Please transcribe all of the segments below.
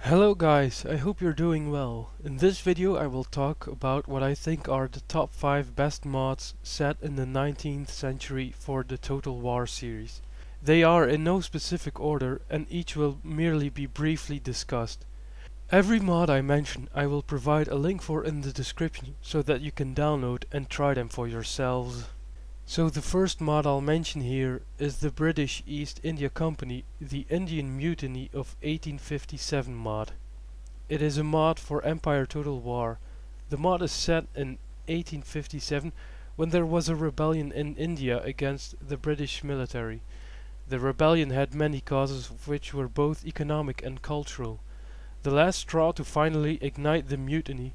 Hello guys, I hope you're doing well. In this video I will talk about what I think are the top 5 best mods set in the 19th century for the Total War series. They are in no specific order and each will merely be briefly discussed. Every mod I mention I will provide a link for in the description so that you can download and try them for yourselves. So the first mod I'll mention here is the British East India Company, the Indian Mutiny of 1857 mod. It is a mod for Empire Total War. The mod is set in 1857 when there was a rebellion in India against the British military. The rebellion had many causes of which were both economic and cultural. The last straw to finally ignite the mutiny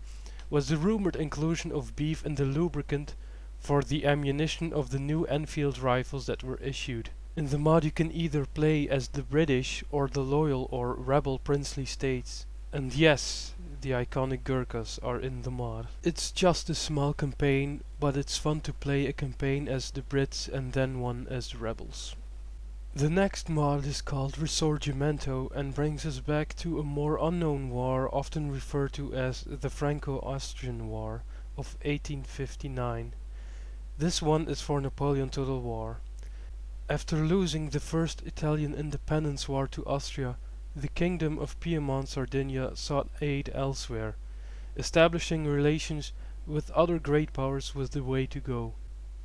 was the rumored inclusion of beef in the lubricant for the ammunition of the new Enfield rifles that were issued. In the mod you can either play as the British or the loyal or rebel princely states. And yes, the iconic Gurkhas are in the mod. It's just a small campaign, but it's fun to play a campaign as the Brits and then one as the rebels. The next mod is called Risorgimento and brings us back to a more unknown war often referred to as the Franco-Austrian War of 1859. This one is for Napoleon Total War. After losing the First Italian Independence War to Austria, the Kingdom of Piedmont-Sardinia sought aid elsewhere. Establishing relations with other great powers was the way to go.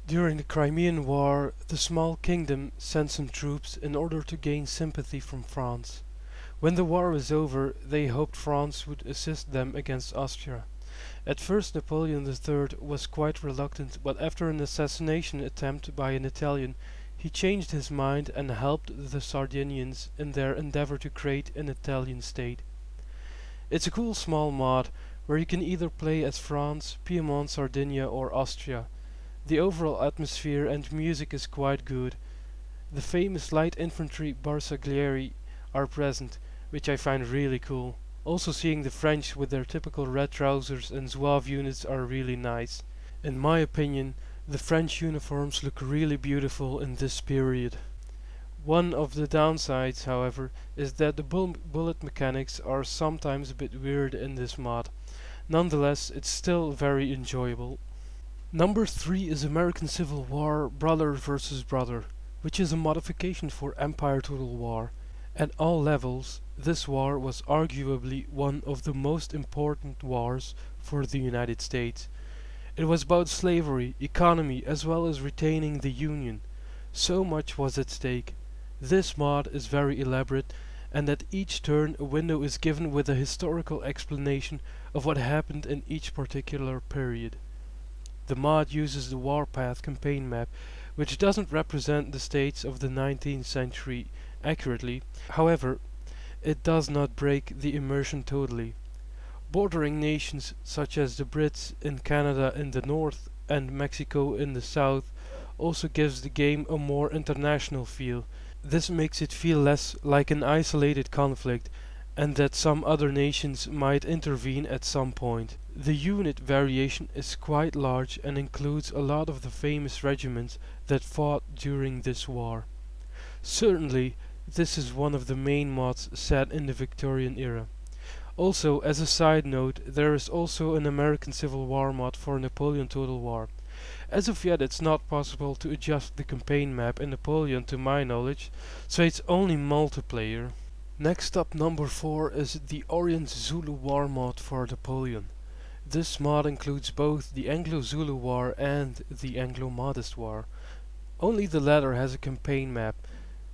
During the Crimean War, the small kingdom sent some troops in order to gain sympathy from France. When the war was over, they hoped France would assist them against Austria. At first Napoleon III was quite reluctant, but after an assassination attempt by an Italian, he changed his mind and helped the Sardinians in their endeavor to create an Italian state. It's a cool small mod, where you can either play as France, Piedmont, Sardinia or Austria. The overall atmosphere and music is quite good. The famous light infantry Bersaglieri are present, which I find really cool. Also seeing the French with their typical red trousers and zouave units are really nice. In my opinion, the French uniforms look really beautiful in this period. One of the downsides, however, is that the bullet mechanics are sometimes a bit weird in this mod. Nonetheless, it's still very enjoyable. Number 3 is American Civil War Brother vs. Brother, which is a modification for Empire Total War. At all levels, this war was arguably one of the most important wars for the United States. It was about slavery, economy, as well as retaining the Union. So much was at stake. This mod is very elaborate, and at each turn a window is given with a historical explanation of what happened in each particular period. The mod uses the Warpath campaign map, which doesn't represent the states of the 19th century accurately. However, it does not break the immersion totally. Bordering nations such as the Brits in Canada in the north and Mexico in the south also gives the game a more international feel. This makes it feel less like an isolated conflict and that some other nations might intervene at some point. The unit variation is quite large and includes a lot of the famous regiments that fought during this war. Certainly, this is one of the main mods set in the Victorian era. Also, as a side note, there is also an American Civil War mod for Napoleon Total War. As of yet it's not possible to adjust the campaign map in Napoleon to my knowledge, so it's only multiplayer. Next up, number 4 is the Orient Zulu War mod for Napoleon. This mod includes both the Anglo-Zulu War and the Anglo-Mahdist War. Only the latter has a campaign map.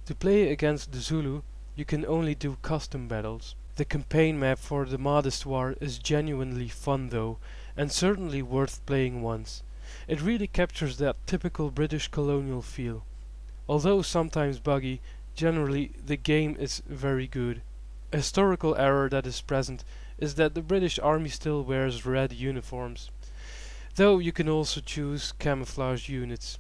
To play against the Zulu, you can only do custom battles. The campaign map for the Mahdist War is genuinely fun though, and certainly worth playing once. It really captures that typical British colonial feel. Although sometimes buggy, generally the game is very good. A historical error that is present is that the British Army still wears red uniforms, though you can also choose camouflage units.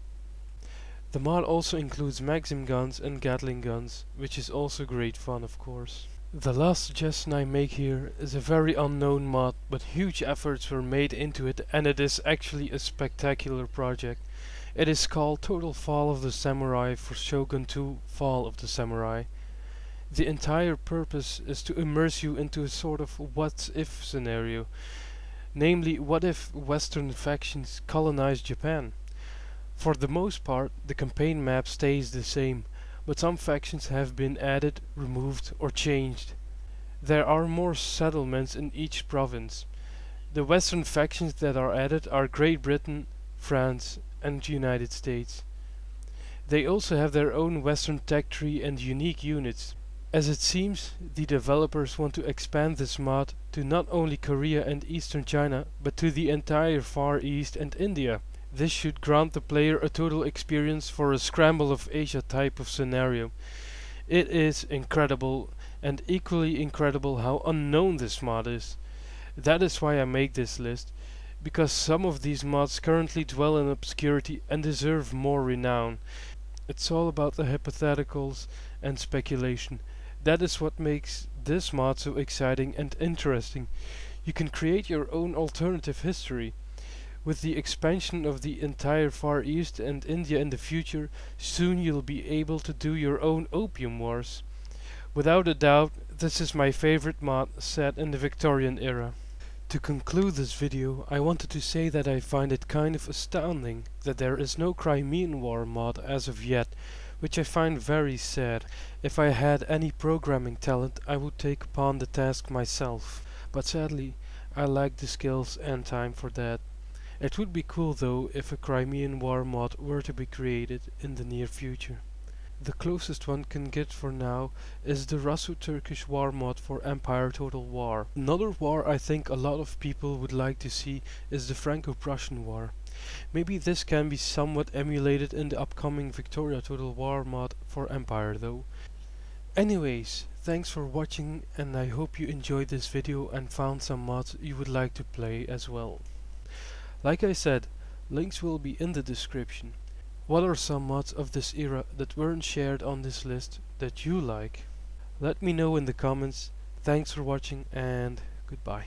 The mod also includes Maxim guns and Gatling guns, which is also great fun of course. The last suggestion I make here is a very unknown mod, but huge efforts were made into it and it is actually a spectacular project. It is called Total Fall of the Samurai for Shogun 2 Fall of the Samurai. The entire purpose is to immerse you into a sort of what if scenario. Namely, what if Western factions colonize Japan? For the most part, the campaign map stays the same, but some factions have been added, removed, or changed. There are more settlements in each province. The Western factions that are added are Great Britain, France, and United States. They also have their own Western tech tree and unique units. As it seems, the developers want to expand this mod to not only Korea and Eastern China, but to the entire Far East and India. This should grant the player a total experience for a Scramble of Asia type of scenario. It is incredible, and equally incredible how unknown this mod is. That is why I make this list, because some of these mods currently dwell in obscurity and deserve more renown. It's all about the hypotheticals and speculation. That is what makes this mod so exciting and interesting. You can create your own alternative history. With the expansion of the entire Far East and India in the future, soon you'll be able to do your own opium wars. Without a doubt, this is my favorite mod set in the Victorian era. To conclude this video, I wanted to say that I find it kind of astounding that there is no Crimean War mod as of yet, which I find very sad. If I had any programming talent, I would take upon the task myself, but sadly, I lack the skills and time for that. It would be cool though if a Crimean War mod were to be created in the near future. The closest one can get for now is the Russo-Turkish war mod for Empire Total War. Another war I think a lot of people would like to see is the Franco-Prussian War. Maybe this can be somewhat emulated in the upcoming Victoria Total War mod for Empire though. Anyways, thanks for watching, and I hope you enjoyed this video and found some mods you would like to play as well. Like I said, links will be in the description. What are some mods of this era that weren't shared on this list that you like? Let me know in the comments. Thanks for watching and goodbye.